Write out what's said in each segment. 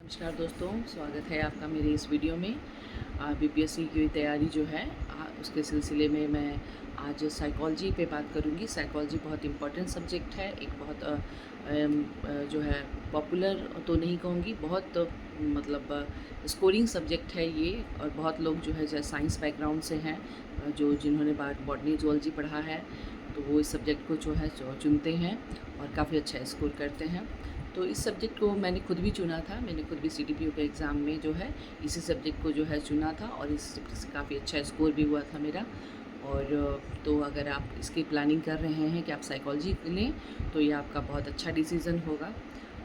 नमस्कार दोस्तों, स्वागत है आपका मेरे इस वीडियो में। बीपीएससी की तैयारी जो है उसके सिलसिले में मैं आज साइकोलॉजी पे बात करूँगी। साइकोलॉजी बहुत इम्पोर्टेंट सब्जेक्ट है, एक बहुत जो है पॉपुलर तो नहीं कहूँगी, बहुत मतलब स्कोरिंग सब्जेक्ट है ये। और बहुत लोग जो है साइंस बैकग्राउंड से हैं, जो जिन्होंने बॉटनी जूलॉजी पढ़ा है, तो वो इस सब्जेक्ट को जो है चुनते हैं और काफ़ी अच्छा स्कोर करते हैं। तो इस सब्जेक्ट को मैंने खुद भी चुना था, मैंने खुद भी सीटीपीओ के एग्ज़ाम में जो है इसी सब्जेक्ट को जो है चुना था और इस सब्जेक्ट से काफ़ी अच्छा स्कोर भी हुआ था मेरा। और तो अगर आप इसकी प्लानिंग कर रहे हैं कि आप साइकोलॉजी लें, तो ये आपका बहुत अच्छा डिसीज़न होगा।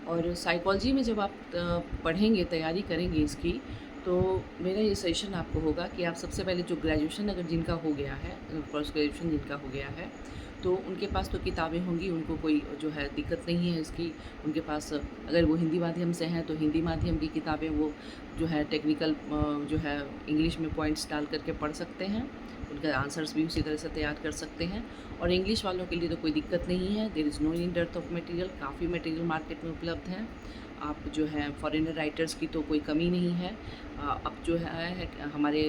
और साइकोलॉजी में जब आप पढ़ेंगे, तैयारी करेंगे इसकी, तो मेरा ये सजेशन आपको होगा कि आप सबसे पहले जो ग्रेजुएशन अगर जिनका हो गया है, पोस्ट ग्रेजुएशन जिनका हो गया है, तो उनके पास तो किताबें होंगी, उनको कोई जो है दिक्कत नहीं है इसकी। उनके पास अगर वो हिंदी माध्यम से हैं तो हिंदी माध्यम की किताबें वो जो है टेक्निकल जो है इंग्लिश में पॉइंट्स डाल करके पढ़ सकते हैं, उनका आंसर्स भी उसी तरह से तैयार कर सकते हैं। और इंग्लिश वालों के लिए तो कोई दिक्कत नहीं है, there is no in dearth of material, काफ़ी मटेरियल मार्केट में उपलब्ध है। आप जो है फॉरेनर राइटर्स की तो कोई कमी नहीं है। अब जो है हमारे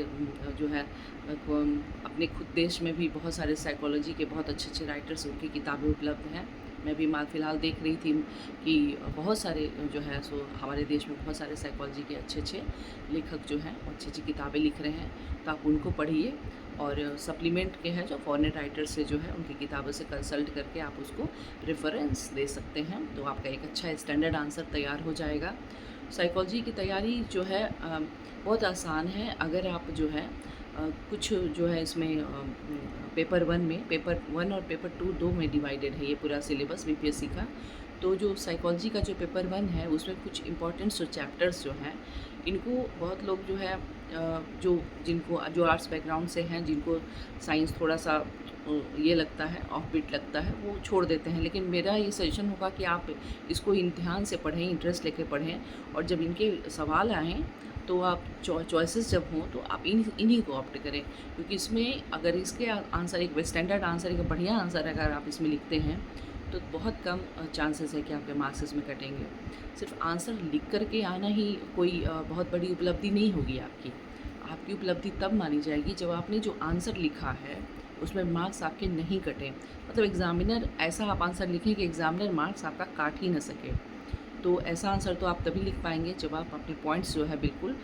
जो है अपने खुद देश में भी बहुत सारे साइकोलॉजी के बहुत अच्छे अच्छे राइटर्स, उनकी किताबें उपलब्ध हैं। मैं भी फ़िलहाल देख रही थी कि बहुत सारे जो है हमारे देश में बहुत सारे साइकोलॉजी के अच्छे अच्छे लेखक जो हैं अच्छी अच्छी किताबें लिख रहे हैं, तो आप उनको पढ़िए। और सप्लीमेंट के हैं जो फॉरेन राइटर से जो है उनकी किताबों से कंसल्ट करके आप उसको रेफरेंस दे सकते हैं, तो आपका एक अच्छा स्टैंडर्ड आंसर तैयार हो जाएगा। साइकोलॉजी की तैयारी जो है बहुत आसान है। अगर आप जो है कुछ जो है इसमें पेपर वन और पेपर टू दो में डिवाइडेड है ये पूरा सिलेबस बीपीएससी का। तो जो साइकोलॉजी का जो पेपर वन है उसमें कुछ इंपॉर्टेंट जो चैप्टर्स जो हैं, इनको बहुत लोग जो है जो आर्ट्स बैकग्राउंड से हैं, जिनको साइंस थोड़ा सा ये लगता है, ऑफ बीट लगता है, वो छोड़ देते हैं। लेकिन मेरा ये सजेशन होगा कि आप इसको ध्यान से पढ़ें, इंटरेस्ट लेके पढ़ें, और जब इनके सवाल आएँ तो आप चॉइसेस जब हों तो आप इन्हीं को ऑप्ट करें। क्योंकि इसमें अगर इसके आंसर एक स्टैंडर्ड आंसर, एक बढ़िया आंसर अगर आप इसमें लिखते हैं, तो बहुत कम चांसेस है कि आपके मार्क्स इसमें कटेंगे। सिर्फ आंसर लिख कर के आना ही कोई बहुत बड़ी उपलब्धि नहीं होगी आपकी। आपकी उपलब्धि तब मानी जाएगी जब आपने जो आंसर लिखा है उसमें मार्क्स आपके नहीं कटें। मतलब एग्ज़ामिनर ऐसा आप आंसर लिखें कि एग्ज़ामिनर मार्क्स आपका काट ही ना सके। तो ऐसा आंसर तो आप तभी लिख पाएंगे जब आप अपने पॉइंट्स जो है बिल्कुल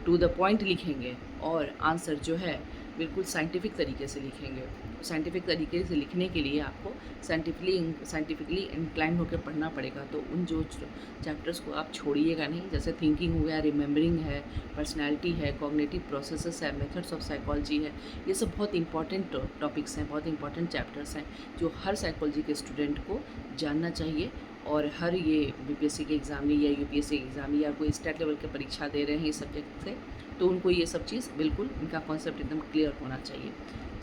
टू द पॉइंट लिखेंगे, और आंसर जो है बिल्कुल साइंटिफिक तरीके से लिखेंगे। साइंटिफिक तरीके से लिखने के लिए आपको साइंटिफिकली इंक्लाइन होकर पढ़ना पड़ेगा। तो उन जो चैप्टर्स को आप छोड़िएगा नहीं, जैसे थिंकिंग हो गया, रिमेंबरिंग है, पर्सनैलिटी है, कॉग्निटिव प्रोसेसेस है, मेथड्स ऑफ साइकोलॉजी है, ये सब बहुत इंपॉर्टेंट टॉपिक्स हैं, बहुत इंपॉर्टेंट चैप्टर्स हैं जो हर साइकोलॉजी के स्टूडेंट को जानना चाहिए। और हर ये बीपीएससी के एग्ज़ाम में या यूपीएससी के एग्ज़ाम या कोई स्टेट लेवल की परीक्षा दे रहे हैं इस सब्जेक्ट से, तो उनको ये सब चीज़ बिल्कुल इनका कॉन्सेप्ट एकदम क्लियर होना चाहिए।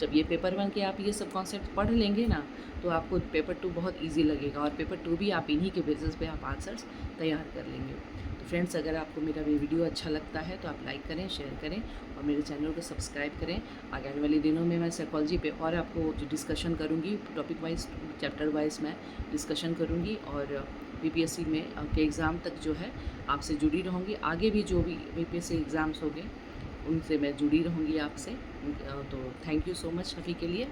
जब ये पेपर वन के आप ये सब कॉन्सेप्ट पढ़ लेंगे ना, तो आपको पेपर टू बहुत ईजी लगेगा, और पेपर टू भी आप इन्हीं के बेसिस पे आप आंसर्स तैयार कर लेंगे। तो फ्रेंड्स, अगर आपको मेरा ये वीडियो अच्छा लगता है तो आप लाइक करें, शेयर करें और मेरे चैनल को सब्सक्राइब करें। आने वाले दिनों में मैं साइकोलॉजी पे और आपको जो डिस्कशन करूँगी, टॉपिक वाइज, चैप्टर वाइज मैं डिस्कशन करूँगी, और बीपीएससी में के एग्ज़ाम तक जो है आपसे जुड़ी रहूँगी। आगे भी जो भी बीपीएससी एग्ज़ाम्स होंगे उनसे मैं जुड़ी रहूँगी आपसे। तो थैंक यू सो मच अभी के लिए।